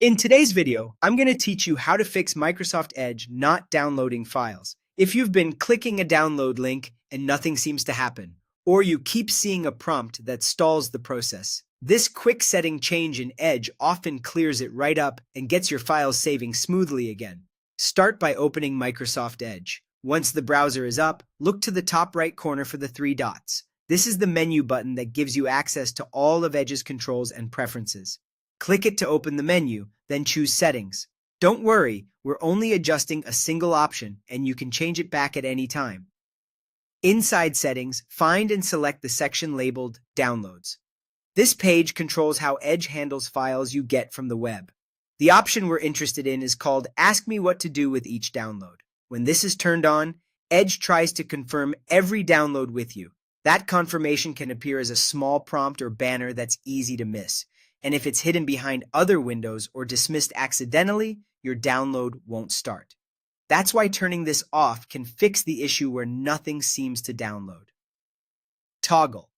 In today's video, I'm going to teach you how to fix Microsoft Edge not downloading files. If you've been clicking a download link and nothing seems to happen, or you keep seeing a prompt that stalls the process, this quick setting change in Edge often clears it right up and gets your files saving smoothly again. Start by opening Microsoft Edge. Once the browser is up, look to the top right corner for the three dots. This is the menu button that gives you access to all of Edge's controls and preferences. Click it to open the menu, then choose Settings. Don't worry, we're only adjusting a single option, and you can change it back at any time. Inside Settings, find and select the section labeled Downloads. This page controls how Edge handles files you get from the web. The option we're interested in is called Ask Me What to Do with Each Download. When this is turned on, Edge tries to confirm every download with you. That confirmation can appear as a small prompt or banner that's easy to miss. And if it's hidden behind other windows or dismissed accidentally, your download won't start. That's why turning this off can fix the issue where nothing seems to download. Toggle.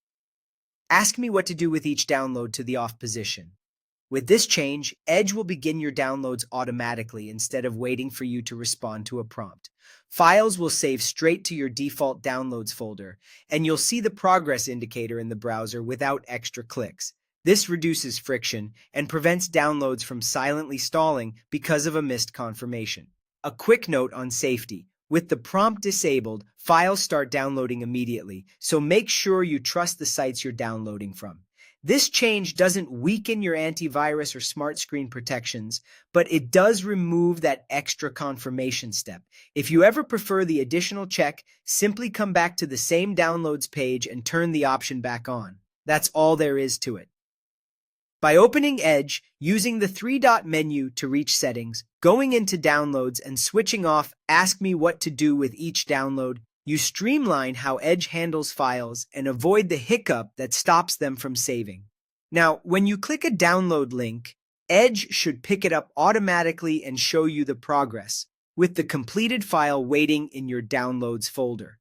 Ask me what to do with each download to the off position. With this change, Edge will begin your downloads automatically instead of waiting for you to respond to a prompt. Files will save straight to your default downloads folder, and you'll see the progress indicator in the browser without extra clicks. This reduces friction and prevents downloads from silently stalling because of a missed confirmation. A quick note on safety. With the prompt disabled, files start downloading immediately, so make sure you trust the sites you're downloading from. This change doesn't weaken your antivirus or smart screen protections, but it does remove that extra confirmation step. If you ever prefer the additional check, simply come back to the same downloads page and turn the option back on. That's all there is to it. By opening Edge, using the three-dot menu to reach Settings, going into Downloads and switching off Ask Me What to Do with Each Download, you streamline how Edge handles files and avoid the hiccup that stops them from saving. Now, when you click a download link, Edge should pick it up automatically and show you the progress, with the completed file waiting in your Downloads folder.